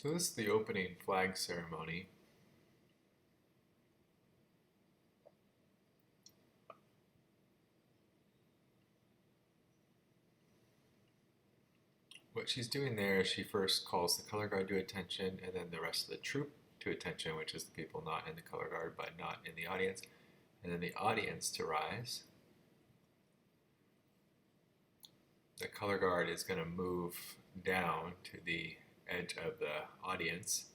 So this is the opening flag ceremony. What she's doing there is she first calls the color guard to attention and then the rest of the troop to attention, which is the people not in the color guard but not in the audience, and then the audience to rise. The color guard is going to move down to the edge of the audience,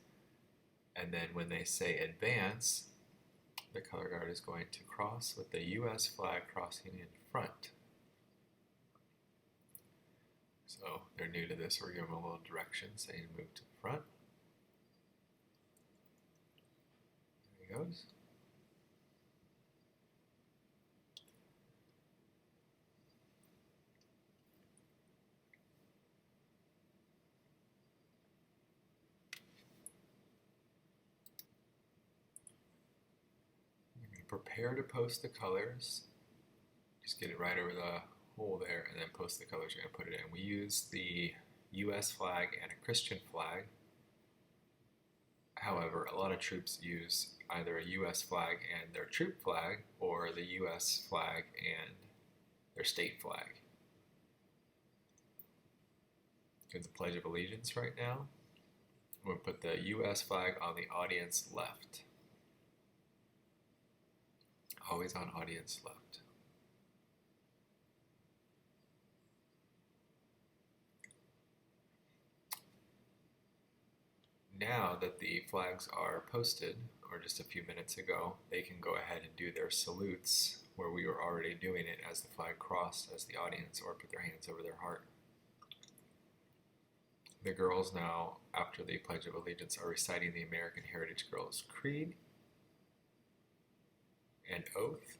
and then when they say advance, the color guard is going to cross with the US flag crossing in front. So they're new to this, we're giving them a little direction saying move to the front. There he goes. Prepare to post the colors. Just get it right over the hole there and then post the colors you're going to put it in. We use the US flag and a Christian flag. However, a lot of troops use either a US flag and their troop flag or the US flag and their state flag. Give the Pledge of Allegiance right now. We'll put the US flag on the audience left. Always on audience left. Now that the flags are posted, or just a few minutes ago, they can go ahead and do their salutes where we were already doing it as the flag crossed as the audience, or put their hands over their heart. The girls now, after the Pledge of Allegiance, are reciting the American Heritage Girls Creed and Oath.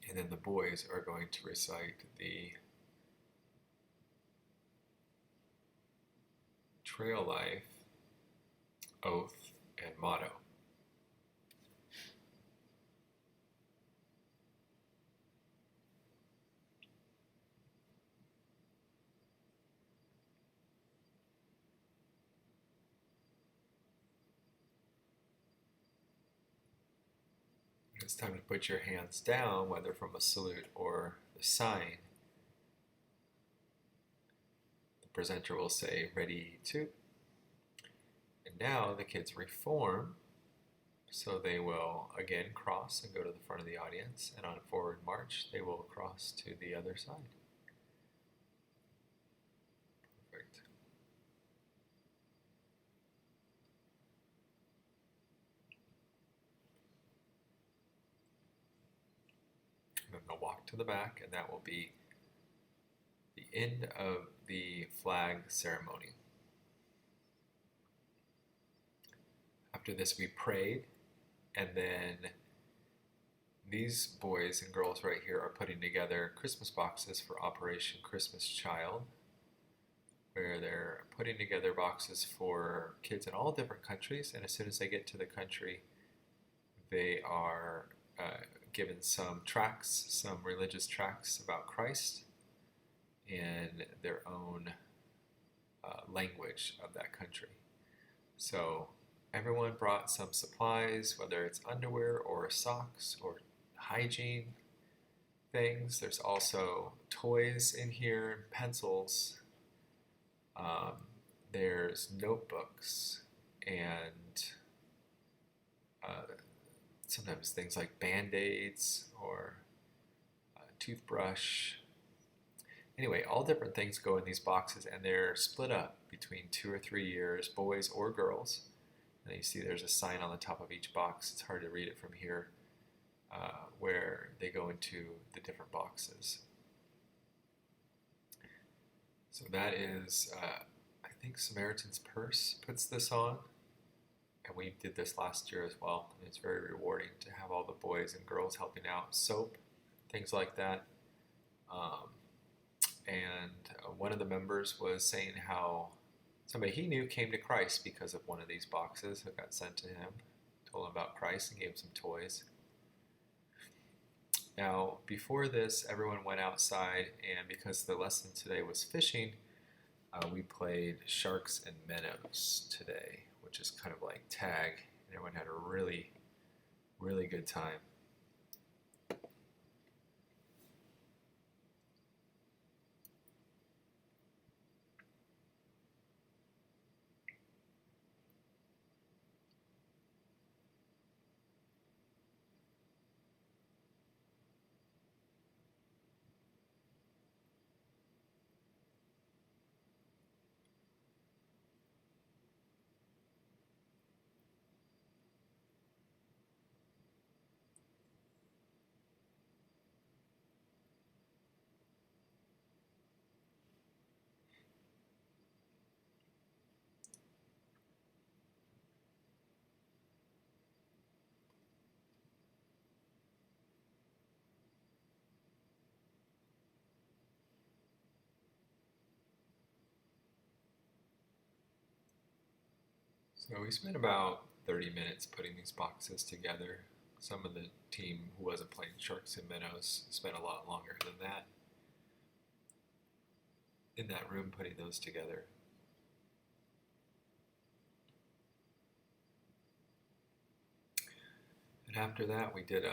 And then the boys are going to recite the Trail Life, Oath, and Motto. It's time to put your hands down, whether from a salute or the sign. The presenter will say, ready to. And now the kids reform, so they will again cross and go to the front of the audience, and on forward march, they will cross to the other side. Perfect. And then they'll walk to the back, and that will be the end of the flag ceremony. After this, we prayed, and then these boys and girls right here are putting together Christmas boxes for Operation Christmas Child, where they're putting together boxes for kids in all different countries, and as soon as they get to the country, they are given some tracts, some religious tracts about Christ in their own language of that country. So everyone brought some supplies, whether it's underwear or socks or hygiene things. There's also toys in here, pencils. There's notebooks and sometimes things like Band-Aids or a toothbrush. Anyway, all different things go in these boxes, and they're split up between 2 or 3 years, boys or girls. And you see there's a sign on the top of each box. It's hard to read it from here, where they go into the different boxes. So that is, I think Samaritan's Purse puts this on. And we did this last year as well. And it's very rewarding to have all the boys and girls helping out. Soap, things like that. And one of the members was saying how somebody he knew came to Christ because of one of these boxes that got sent to him. Told him about Christ and gave him some toys. Now, before this, everyone went outside, and because the lesson today was fishing, We played sharks and minnows today, which is kind of like tag. And everyone had a really, really good time. So we spent about 30 minutes putting these boxes together. Some of the team who wasn't playing sharks and minnows spent a lot longer than that in that room putting those together. And after that, we did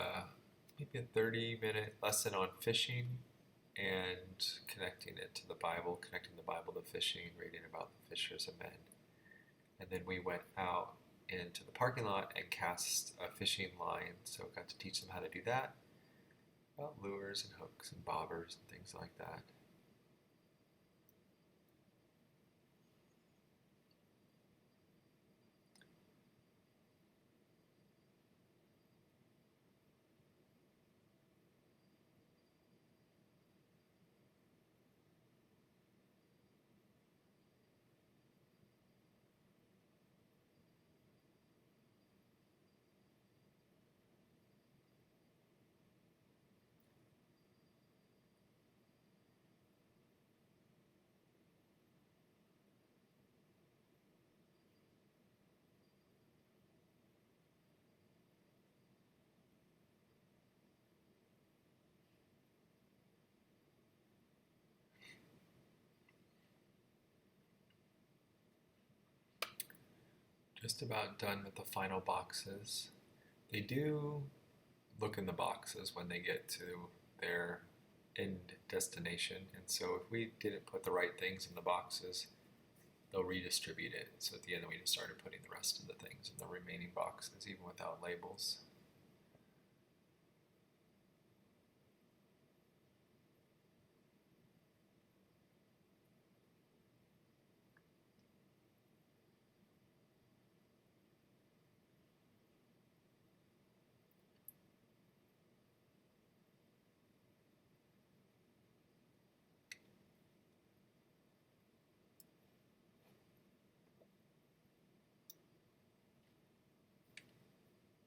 maybe a 30-minute lesson on fishing and connecting it to the Bible, connecting the Bible to fishing, reading about the fishers of men. And then we went out into the parking lot and cast a fishing line. So got to teach them how to do that, about lures and hooks and bobbers and things like that. Just about done with the final boxes. They do look in the boxes when they get to their end destination. And so if we didn't put the right things in the boxes, they'll redistribute it. So at the end, we just started putting the rest of the things in the remaining boxes, even without labels.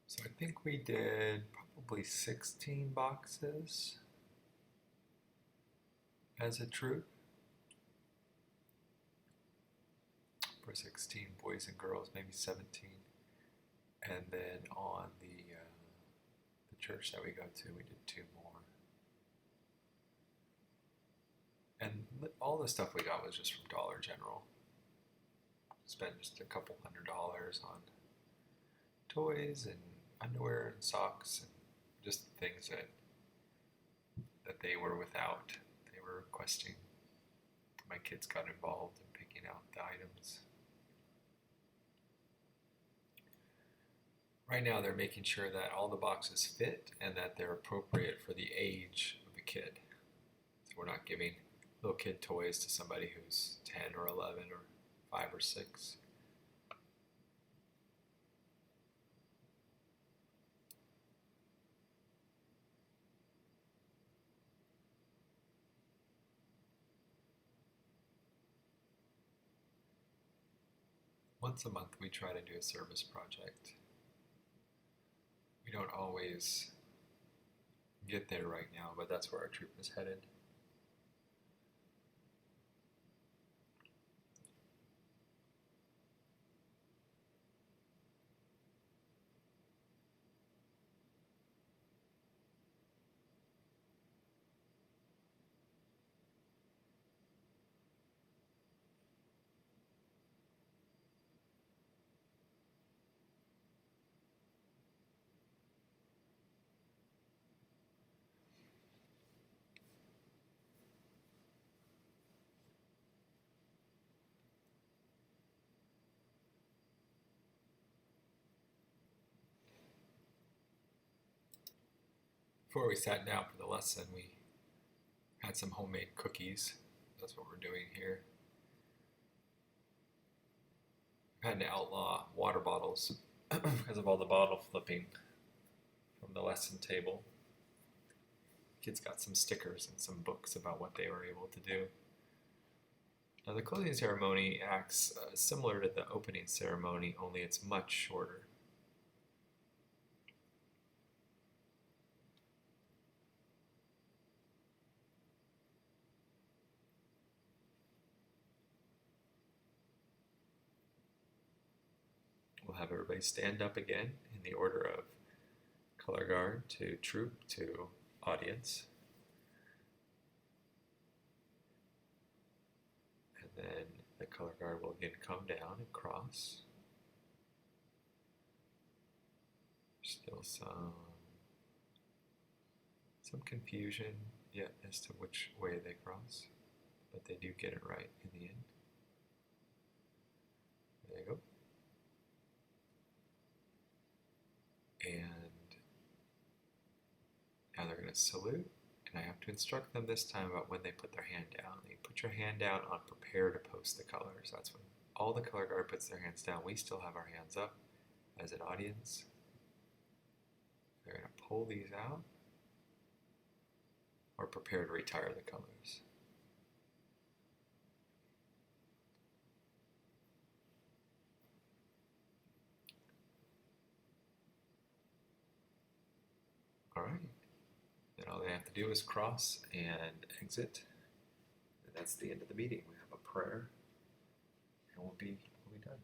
So I think we did probably 16 boxes as a troop for 16 boys and girls, maybe 17. And then on the church that we go to, we did 2 more. And all the stuff we got was just from Dollar General. Spent just a couple $100 on toys and underwear and socks and just things that they were without. They were requesting. My kids got involved in picking out the items. Right now they're making sure that all the boxes fit and that they're appropriate for the age of the kid. So we're not giving little kid toys to somebody who's 10 or 11 or 5 or 6. Once a month we try to do a service project. We don't always get there right now, but that's where our troop is headed. Before we sat down for the lesson, we had some homemade cookies. That's what we're doing here. We've had to outlaw water bottles because of all the bottle flipping from the lesson table. Kids got some stickers and some books about what they were able to do. Now the closing ceremony acts similar to the opening ceremony, only it's much shorter. We'll have everybody stand up again in the order of color guard to troop to audience. And then the color guard will again come down and cross. Still some confusion yet as to which way they cross, but they do get it right in the end. There you go. And now they're going to salute, and I have to instruct them this time about when they put their hand down. They put your hand down on prepare to post the colors. That's when all the color guard puts their hands down. We still have our hands up as an audience. They're going to pull these out or prepare to retire the colors. All right. Then all they have to do is cross and exit. And that's the end of the meeting. We have a prayer and we'll be done.